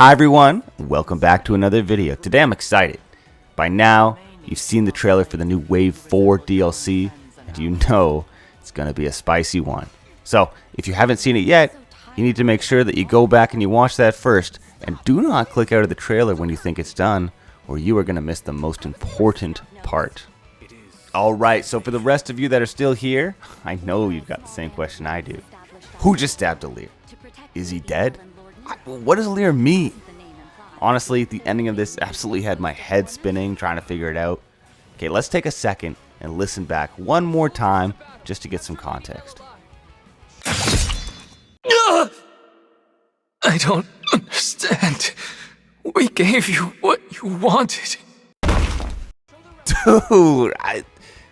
Hi everyone, welcome back to another video. Today I'm excited. By now, you've seen the trailer for the new Wave 4 DLC, and you know it's going to be a spicy one. So, if you haven't seen it yet, you need to make sure that you go back and you watch that first, and do not click out of the trailer when you think it's done, or you are going to miss the most important part. Alright, so for the rest of you that are still here, I know you've got the same question I do. Who just stabbed Alear? Is he dead? What does Alear mean? Honestly, the ending of this absolutely had my head spinning trying to figure it out. Okay, let's take a second and listen back one more time just to get some context. I don't understand. We gave you what you wanted. Dude,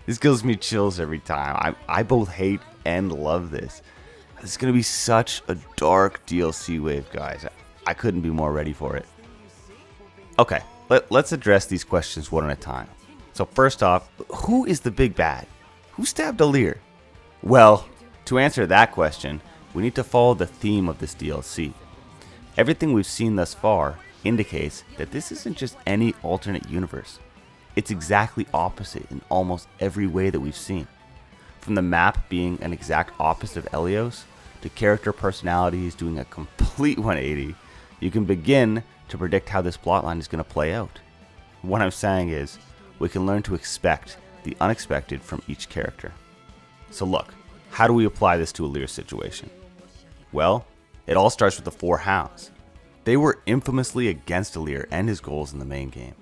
this gives me chills every time. I both hate and love this. It's going to be such a dark DLC wave, guys. I couldn't be more ready for it. Okay, let's address these questions one at a time. So first off, who is the big bad? Who stabbed Alear? Well, to answer that question, we need to follow the theme of this DLC. Everything we've seen thus far indicates that this isn't just any alternate universe. It's exactly opposite in almost every way that we've seen. From the map being an exact opposite of Elios, to character personalities doing a complete 180, you can begin to predict how this plotline is going to play out. What I'm saying is, we can learn to expect the unexpected from each character. So look, how do we apply this to Alear's situation? Well, it all starts with the Four Hounds. They were infamously against Alear and his goals in the main game.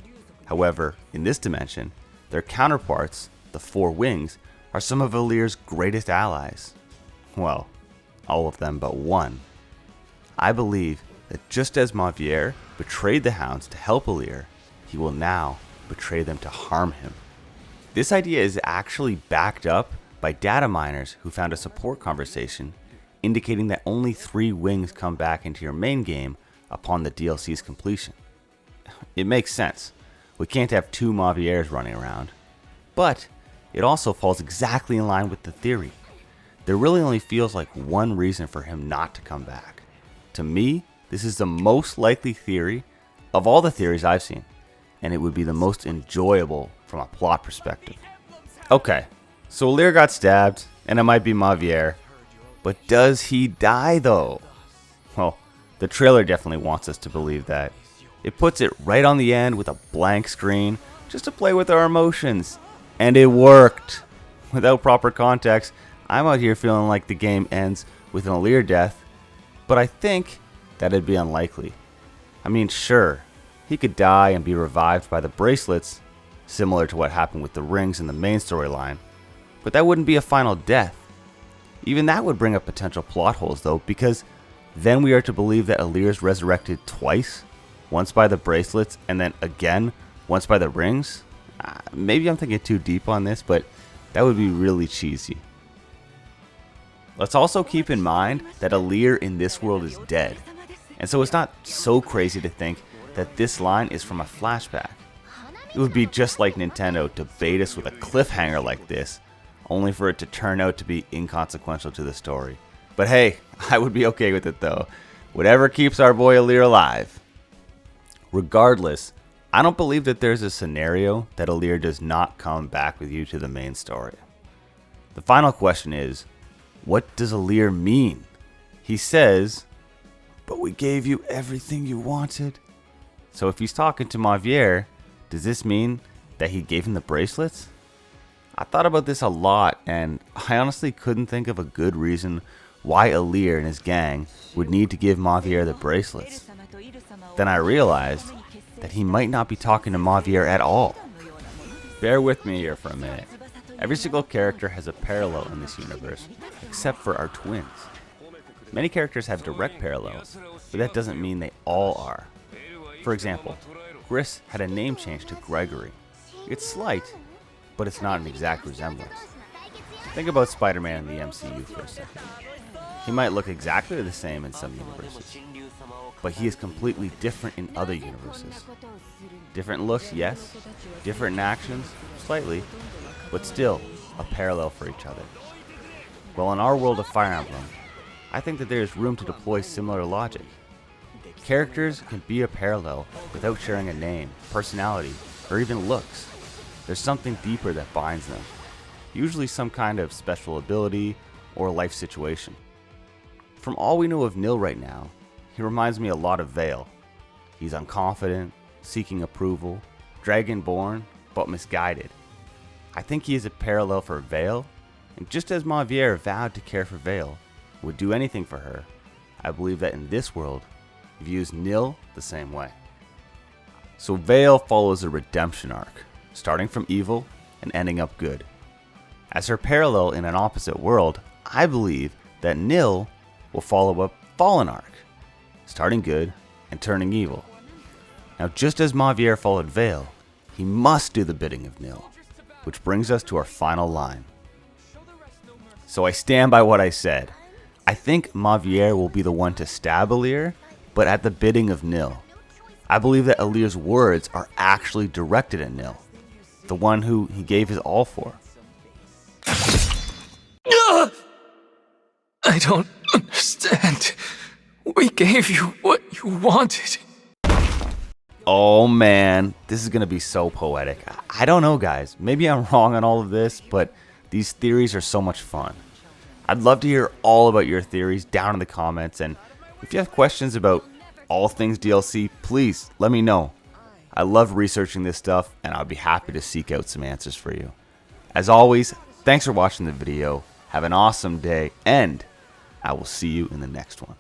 However, in this dimension, their counterparts, the Four Wings, are some of Alear's greatest allies. Well, all of them but one. I believe that just as Mavier betrayed the Hounds to help Alear, he will now betray them to harm him. This idea is actually backed up by data miners who found a support conversation indicating that only 3 wings come back into your main game upon the DLC's completion. It makes sense. We can't have 2 Maviers running around. But it also falls exactly in line with the theory. There really only feels like one reason for him not to come back. To me, this is the most likely theory of all the theories I've seen, and it would be the most enjoyable from a plot perspective. Okay, so Alear got stabbed, and it might be Mavier, but does he die though? Well, the trailer definitely wants us to believe that. It puts it right on the end with a blank screen, just to play with our emotions. And it worked. Without proper context, I'm out here feeling like the game ends with an Alear death, but I think that'd be unlikely. I mean, sure, he could die and be revived by the bracelets, similar to what happened with the rings in the main storyline, but that wouldn't be a final death. Even that would bring up potential plot holes though, because then we are to believe that Alear's resurrected twice, once by the bracelets and then again once by the rings. Maybe I'm thinking too deep on this, but that would be really cheesy. Let's also keep in mind that Alear in this world is dead, and so it's not so crazy to think that this line is from a flashback. It would be just like Nintendo to bait us with a cliffhanger like this, only for it to turn out to be inconsequential to the story. But hey, I would be okay with it though. Whatever keeps our boy Alear alive. Regardless, I don't believe that there's a scenario that Alear does not come back with you to the main story. The final question is, what does Alear mean? He says, but we gave you everything you wanted. So if he's talking to Mavier, does this mean that he gave him the bracelets? I thought about this a lot, and I honestly couldn't think of a good reason why Alear and his gang would need to give Mavier the bracelets. Then I realized that he might not be talking to Mavier at all. Bear with me here for a minute. Every single character has a parallel in this universe, except for our twins. Many characters have direct parallels, but that doesn't mean they all are. For example, Gris had a name change to Gregory. It's slight, but it's not an exact resemblance. Think about Spider-Man in the MCU for a second. He might look exactly the same in some universes, but he is completely different in other universes. Different looks, yes. Different in actions, slightly, but still a parallel for each other. Well, in our world of Fire Emblem, I think that there is room to deploy similar logic. Characters can be a parallel without sharing a name, personality, or even looks. There's something deeper that binds them, usually some kind of special ability or life situation. From all we know of Nil right now, he reminds me a lot of Vale. He's unconfident, seeking approval, dragonborn, but misguided. I think he is a parallel for Vale, and just as Mavier vowed to care for Vale, would do anything for her, I believe that in this world, he views Nil the same way. So Vale follows a redemption arc, starting from evil and ending up good. As her parallel in an opposite world, I believe that Nil will follow a fallen arc, starting good and turning evil. Now, just as Mavier followed Vale, he must do the bidding of Nil, which brings us to our final line. So I stand by what I said. I think Mavier will be the one to stab Alear, but at the bidding of Nil. I believe that Alear's words are actually directed at Nil, the one who he gave his all for. I don't understand. We gave you what you wanted. Oh man, this is gonna be so poetic. I don't know, guys. Maybe I'm wrong on all of this, but these theories are so much fun. I'd love to hear all about your theories down in the comments, and if you have questions about all things DLC, please let me know. I love researching this stuff, and I'll be happy to seek out some answers for you. As always, thanks for watching the video. Have an awesome day, and I will see you in the next one.